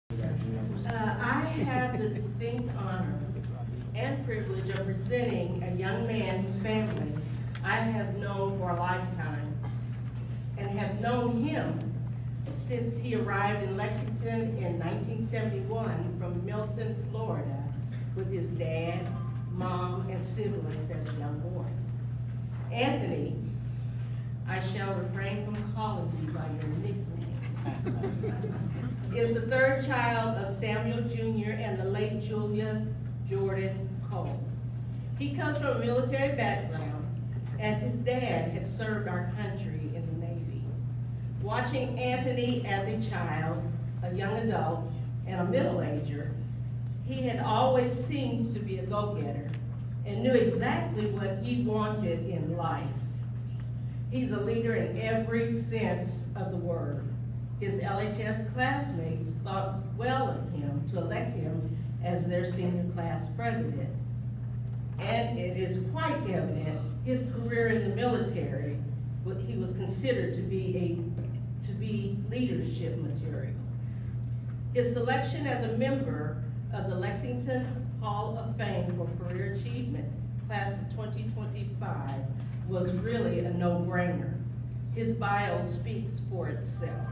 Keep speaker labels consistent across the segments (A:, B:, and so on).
A: I have the distinct honor and privilege of presenting a young man whose family I have known for a lifetime and have known him since he arrived in Lexington in 1971 from Milton, Florida, with his dad, mom, and siblings as a young boy. Anthony, I shall refrain from calling you by your nickname, is the third child of Samuel Jr. and the late Julia Jordan Cole. He comes from a military background, as his dad had served our country in the Navy. Watching Anthony as a child, a young adult, and a middle-ager, he had always seemed to be a go-getter and knew exactly what he wanted in life. He's a leader in every sense of the word. His LHS classmates thought well of him to elect him as their senior class president. And it is quite evident his career in the military, he was considered to be leadership material. His selection as a member of the Lexington Hall of Fame for Career Achievement, class of 2025, was really a no-brainer. His bio speaks for itself.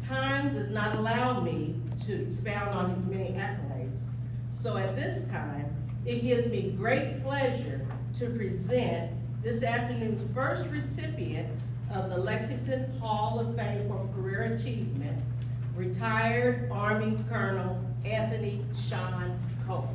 A: Time does not allow me to expound on his many accolades, so at this time, it gives me great pleasure to present this afternoon's first recipient of the Lexington Hall of Fame for Career Achievement, retired Army Colonel Anthony Sean Cole.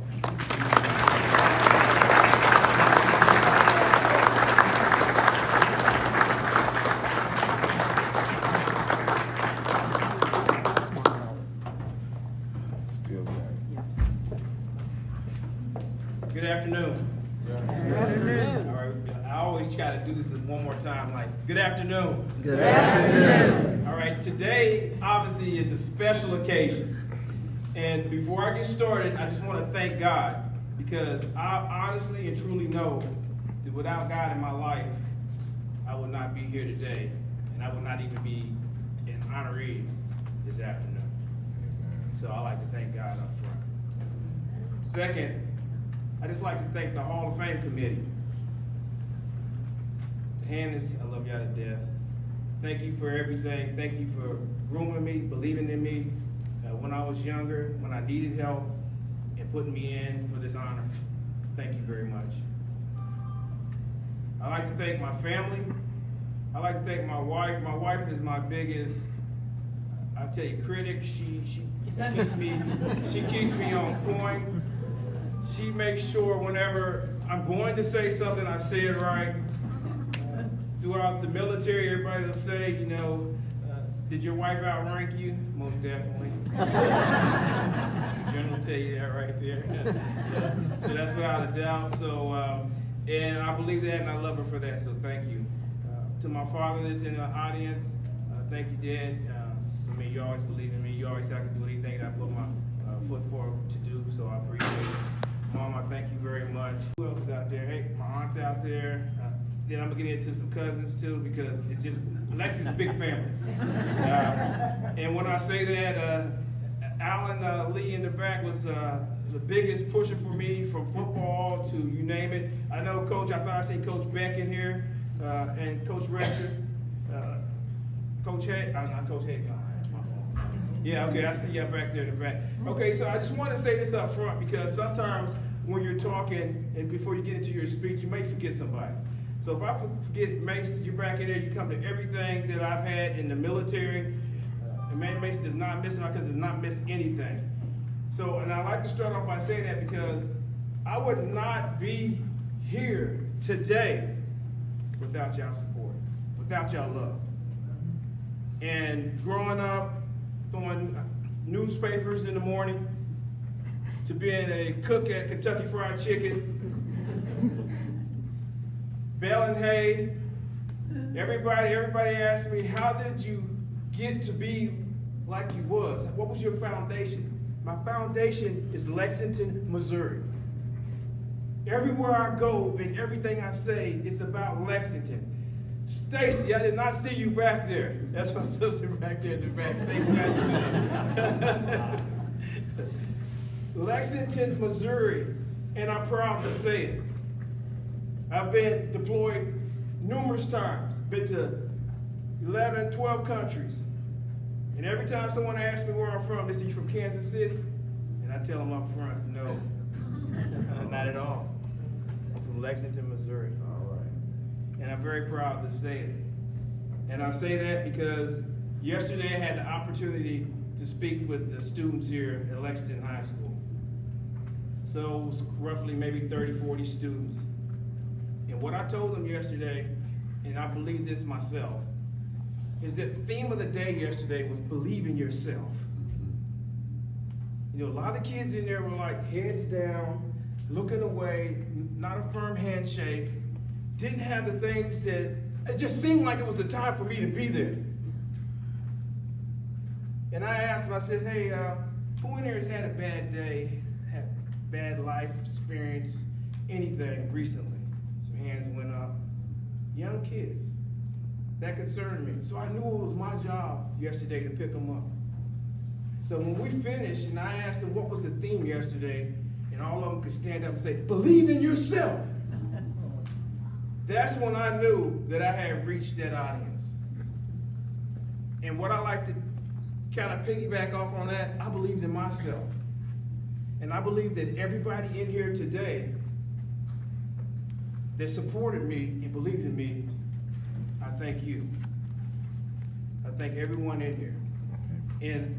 B: Good afternoon.
C: Good afternoon.
B: All right, I always try to do this one more time, like, good afternoon.
C: Good afternoon.
B: All right, today obviously is a special occasion. And before I get started, I just want to thank God, because I honestly and truly know that without God in my life, I would not be here today, and I would not even be an honoree this afternoon. So I like to thank God up front. Second, I just like to thank the Hall of Fame committee. Hannes, I love y'all to death. Thank you for everything. Thank you for grooming me, believing in me when I was younger, when I needed help, and putting me in for this honor. Thank you very much. I like to thank my family. I like to thank my wife. My wife is my biggest, I tell you, critic. She keeps me on point. She makes sure whenever I'm going to say something, I say it right. Throughout the military, everybody will say, you know, did your wife outrank you? Most definitely. The general will tell you that right there. So that's without a doubt. So, and I believe that, and I love her for that. So thank you. To my father that's in the audience, thank you, Dad. I mean, you always believe in me. You always say I can do anything that I put my foot forward to do. So I appreciate it. Mom, I thank you very much. Who else is out there? Hey, my aunt's out there. Then I'm gonna get into some cousins too, because it's just, Lexington's a big family. And when I say that, Alan Lee in the back was the biggest pusher for me, from football to you name it. I know Coach, I thought I said Coach Beck in here, and Coach Rector, Coach Hay, not Coach Hay, no, my fault. Yeah, okay, I see y'all back there in the back. Okay, so I just want to say this up front, because sometimes when you're talking and before you get into your speech, you may forget somebody. So if I forget Mace, you're back in there, you come to everything that I've had in the military. And man, Mace does not miss it, because does not miss anything. So, and I like to start off by saying that because I would not be here today without y'all support, without y'all love. And growing up, throwing newspapers in the morning, to being a cook at Kentucky Fried Chicken, baling hay. Everybody asked me, how did you get to be like you was? What was your foundation? My foundation is Lexington, Missouri. Everywhere I go and everything I say, it's about Lexington. Stacy, I did not see you back there. That's my sister back there in the back. Stacy, how you doing? Lexington, Missouri, and I'm proud to say it. I've been deployed numerous times, been to 11, 12 countries. And every time someone asks me where I'm from, they say, "You from Kansas City?" And I tell them up front, no, not at all. I'm from Lexington, Missouri. All right. And I'm very proud to say it. And I say that because yesterday I had the opportunity to speak with the students here at Lexington High School. So it was roughly maybe 30, 40 students. And what I told them yesterday, and I believe this myself, is that the theme of the day yesterday was believe in yourself. You know, a lot of kids in there were like heads down, looking away, not a firm handshake, didn't have the things that, it just seemed like it was the time for me to be there. And I asked them, I said, hey, who in here has had a bad day, had bad life experience, anything recently? Some hands went up. Young kids. That concerned me. So I knew it was my job yesterday to pick them up. So when we finished and I asked them what was the theme yesterday, and all of them could stand up and say, believe in yourself. That's when I knew that I had reached that audience. And what I like to kind of piggyback off on that, I believed in myself. And I believe that everybody in here today that supported me and believed in me, I thank you. I thank everyone in here. And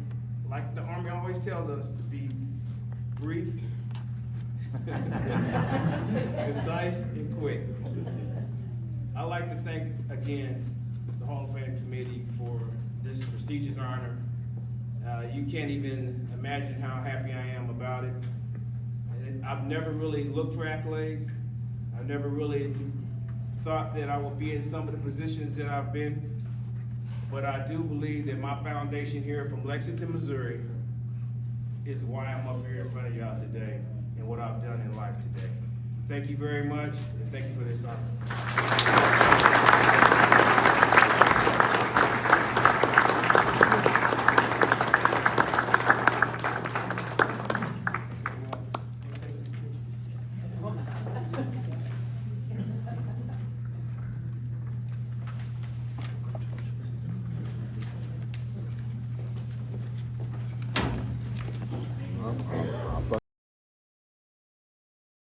B: like the Army always tells us to be brief, concise, and quick. I'd like to thank again the Hall of Fame Committee for this prestigious honor. You can't even imagine how happy I am about it. And I've never really looked for accolades. I've never really thought that I would be in some of the positions that I've been. But I do believe that my foundation here from Lexington, Missouri is why I'm up here in front of y'all today and what I've done in life today. Thank you very much, and thank you for this honor.